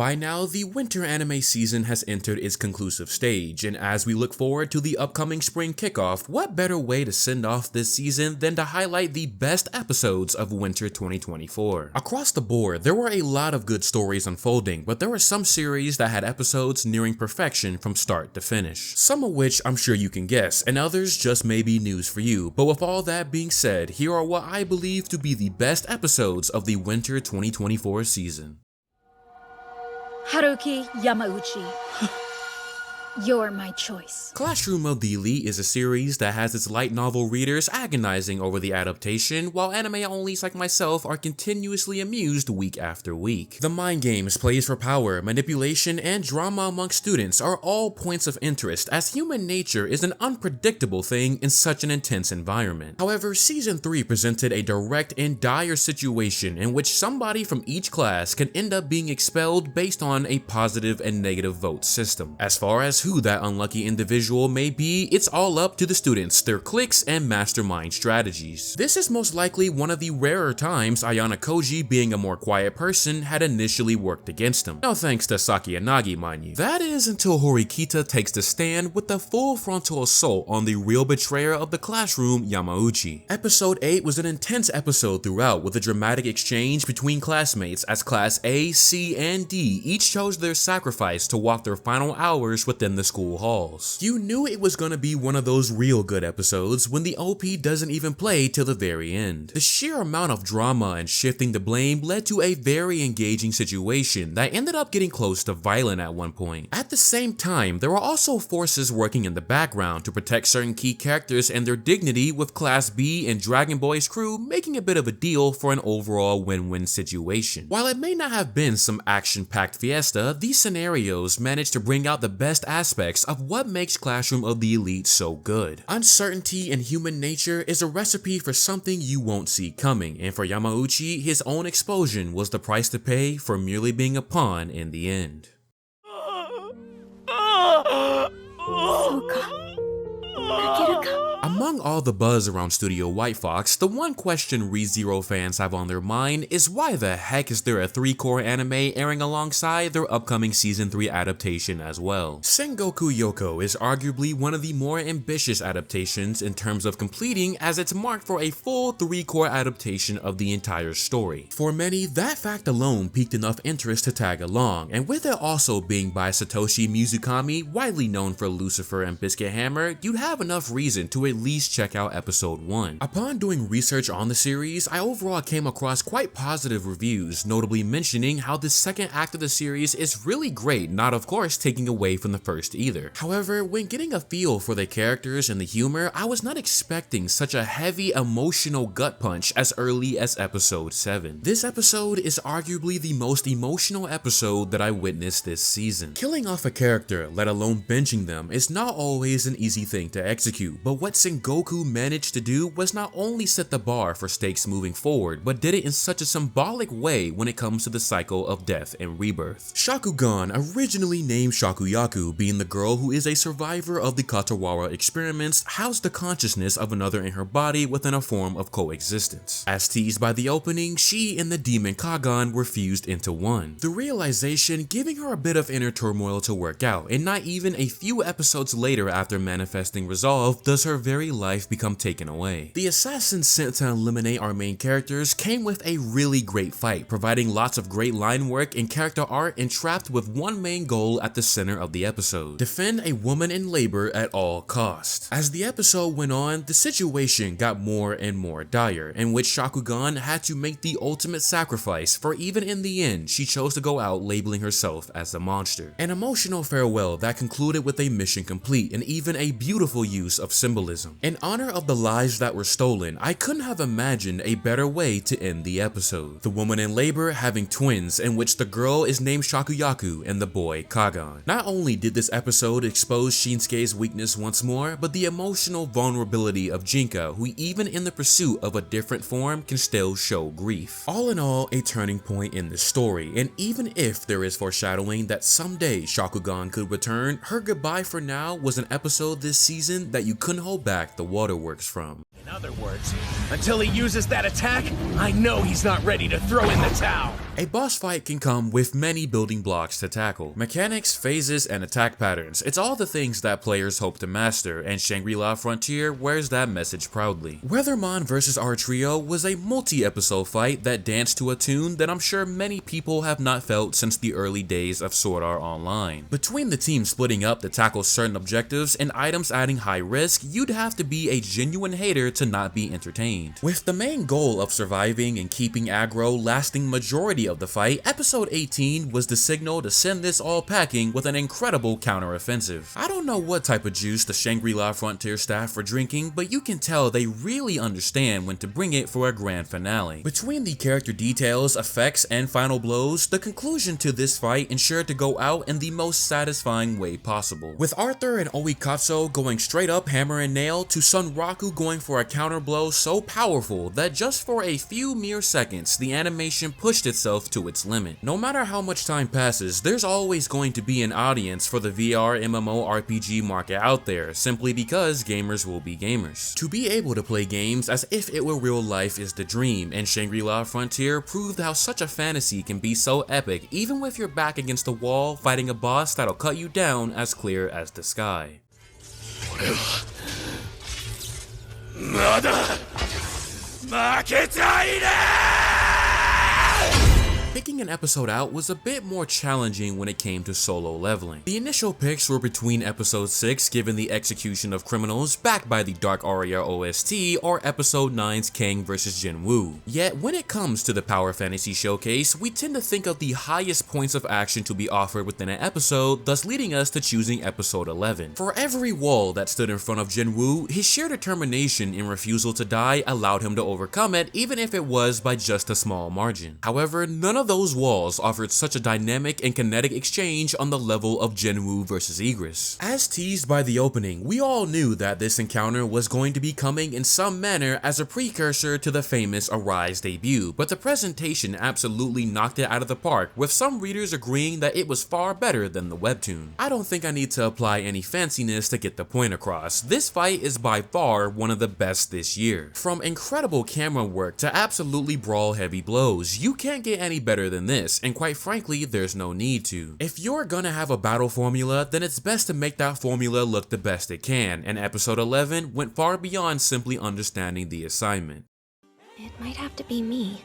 By now, the winter anime season has entered its conclusive stage, and as we look forward to the upcoming spring kickoff, what better way to send off this season than to highlight the best episodes of winter 2024. Across the board, there were a lot of good stories unfolding, but there were some series that had episodes nearing perfection from start to finish. Some of which I'm sure you can guess, and others just may be news for you. But with all that being said, here are what I believe to be the best episodes of the winter 2024 season. Haruki Yamauchi. You're my choice. Classroom of the Elite is a series that has its light novel readers agonizing over the adaptation, while anime onlys like myself are continuously amused week after week. The mind games, plays for power, manipulation, and drama amongst students are all points of interest, as human nature is an unpredictable thing in such an intense environment. However, Season 3 presented a direct and dire situation in which somebody from each class can end up being expelled based on a positive and negative vote system. As far as who that unlucky individual may be, it's all up to the students, their cliques, and mastermind strategies. This is most likely one of the rarer times Ayana Koji, being a more quiet person, had initially worked against him. No thanks to Saki Yanagi, mind you. That is until Horikita takes the stand with the full frontal assault on the real betrayer of the classroom, Yamauchi. Episode 8 was an intense episode throughout, with a dramatic exchange between classmates as Class A, C, and D each chose their sacrifice to walk their final hours within the school halls. You knew it was gonna be one of those real good episodes when the OP doesn't even play till the very end. The sheer amount of drama and shifting the blame led to a very engaging situation that ended up getting close to violent at one point. At the same time, there were also forces working in the background to protect certain key characters and their dignity, with Class B and Dragon Boy's crew making a bit of a deal for an overall win-win situation. While it may not have been some action-packed fiesta, these scenarios managed to bring out the best aspects of what makes Classroom of the Elite so good. Uncertainty in human nature is a recipe for something you won't see coming, and for Yamauchi, his own explosion was the price to pay for merely being a pawn in the end. Among all the buzz around Studio White Fox, the one question ReZero fans have on their mind is why the heck is there a 3-core anime airing alongside their upcoming Season 3 adaptation as well? Sengoku Youko is arguably one of the more ambitious adaptations in terms of completing, as it's marked for a full 3-core adaptation of the entire story. For many, that fact alone piqued enough interest to tag along, and with it also being by Satoshi Mizukami, widely known for Lucifer and Biscuit Hammer, you'd have enough reason to at least check out episode 1. Upon doing research on the series, I overall came across quite positive reviews, notably mentioning how the second act of the series is really great, not of course taking away from the first either. However, when getting a feel for the characters and the humor, I was not expecting such a heavy emotional gut punch as early as episode 7. This episode is arguably the most emotional episode that I witnessed this season. Killing off a character, let alone benching them, is not always an easy thing to execute, but what Sengoku managed to do was not only set the bar for stakes moving forward, but did it in such a symbolic way when it comes to the cycle of death and rebirth. Shakugan, originally named Shakuyaku, being the girl who is a survivor of the Katawara experiments, housed the consciousness of another in her body within a form of coexistence. As teased by the opening, she and the demon Kagan were fused into one. The realization giving her a bit of inner turmoil to work out, and not even a few episodes later after manifesting resolve does her very life become taken away. The assassins sent to eliminate our main characters came with a really great fight, providing lots of great line work and character art, and trapped with one main goal at the center of the episode: defend a woman in labor at all costs. As the episode went on, the situation got more and more dire, in which Shakugan had to make the ultimate sacrifice, for even in the end, she chose to go out labeling herself as the monster. An emotional farewell that concluded with a mission complete, and even a beautiful use of symbolism. In honor of the lives that were stolen, I couldn't have imagined a better way to end the episode. The woman in labor having twins, in which the girl is named Shakuyaku and the boy Kagan. Not only did this episode expose Shinsuke's weakness once more, but the emotional vulnerability of Jinka, who even in the pursuit of a different form can still show grief. All in all, a turning point in the story, and even if there is foreshadowing that someday Shakugan could return, her goodbye for now was an episode this season that you couldn't hold back the waterworks from. In other words, until he uses that attack, I know he's not ready to throw in the towel. A boss fight can come with many building blocks to tackle. Mechanics, phases, and attack patterns. It's all the things that players hope to master, and Shangri-La Frontier wears that message proudly. Weathermon vs. our trio was a multi-episode fight that danced to a tune that I'm sure many people have not felt since the early days of Sword Art Online. Between the teams splitting up to tackle certain objectives and items adding high risk, you'd have to be a genuine hater to not be entertained. With the main goal of surviving and keeping aggro lasting majority of the fight, episode 18 was the signal to send this all packing with an incredible counter-offensive. I don't know what type of juice the Shangri-La Frontier staff were drinking, but you can tell they really understand when to bring it for a grand finale. Between the character details, effects, and final blows, the conclusion to this fight ensured to go out in the most satisfying way possible. With Arthur and Oikatsu going straight up hammer and nail to Sunraku going for a counter blow so powerful that just for a few mere seconds, the animation pushed itself to its limit. No matter how much time passes, there's always going to be an audience for the VR MMORPG market out there, simply because gamers will be gamers. To be able to play games as if it were real life is the dream, and Shangri-La Frontier proved how such a fantasy can be so epic even with your back against the wall fighting a boss that'll cut you down as clear as the sky. Picking an episode out was a bit more challenging when it came to solo leveling. The initial picks were between episode 6 given the execution of criminals backed by the Dark Aria OST or episode 9's Kang vs Jinwoo. Yet when it comes to the Power Fantasy Showcase, we tend to think of the highest points of action to be offered within an episode, thus leading us to choosing episode 11. For every wall that stood in front of Jinwoo, his sheer determination and refusal to die allowed him to overcome it even if it was by just a small margin. However, none of those walls offered such a dynamic and kinetic exchange on the level of Jinwoo vs Igris. As teased by the opening, we all knew that this encounter was going to be coming in some manner as a precursor to the famous Arise debut, but the presentation absolutely knocked it out of the park, with some readers agreeing that it was far better than the webtoon. I don't think I need to apply any fanciness to get the point across. This fight is by far one of the best this year. From incredible camera work to absolutely brawl-heavy blows, you can't get any better than this, and quite frankly, there's no need to. If you're gonna have a battle formula, then it's best to make that formula look the best it can, and episode 11 went far beyond simply understanding the assignment. It might have to be me.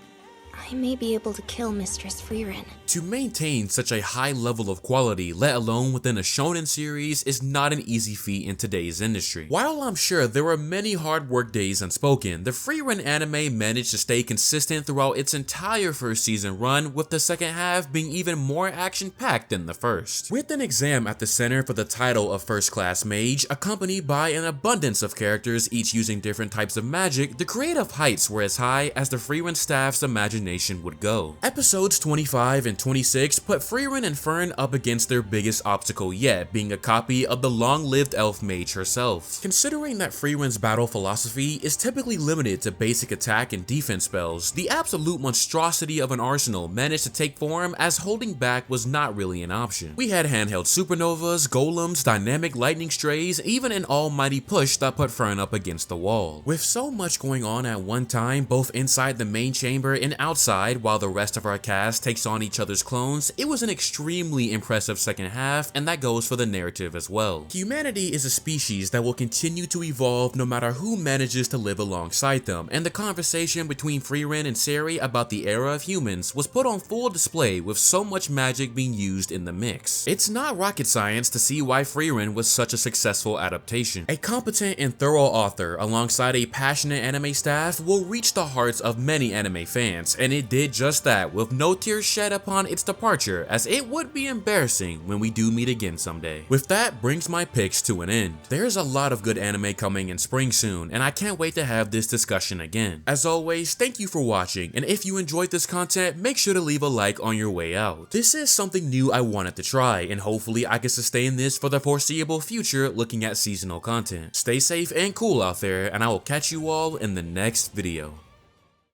I may be able to kill Mistress Frieren. To maintain such a high level of quality, let alone within a shonen series, is not an easy feat in today's industry. While I'm sure there were many hard work days unspoken, the Frieren anime managed to stay consistent throughout its entire first season run, with the second half being even more action-packed than the first. With an exam at the center for the title of First Class Mage, accompanied by an abundance of characters each using different types of magic, the creative heights were as high as the Frieren staff's imagination would go. Episodes 25 and 26 put Frieren and Fern up against their biggest obstacle yet, being a copy of the long-lived elf mage herself. Considering that Frieren's battle philosophy is typically limited to basic attack and defense spells, the absolute monstrosity of an arsenal managed to take form as holding back was not really an option. We had handheld supernovas, golems, dynamic lightning strays, even an almighty push that put Fern up against the wall. With so much going on at one time, both inside the main chamber and outside, while the rest of our cast takes on each other's clones, it was an extremely impressive second half, and that goes for the narrative as well. Humanity is a species that will continue to evolve no matter who manages to live alongside them, and the conversation between Frieren and Seri about the era of humans was put on full display with so much magic being used in the mix. It's not rocket science to see why Frieren was such a successful adaptation. A competent and thorough author alongside a passionate anime staff will reach the hearts of many anime fans, and it did just that with no tears shed upon its departure, as it would be embarrassing when we do meet again someday. With that brings my picks to an end. There's a lot of good anime coming in spring soon, and I can't wait to have this discussion again. As always, thank you for watching, and if you enjoyed this content, make sure to leave a like on your way out. This is something new I wanted to try, and hopefully I can sustain this for the foreseeable future looking at seasonal content. Stay safe and cool out there, and I will catch you all in the next video.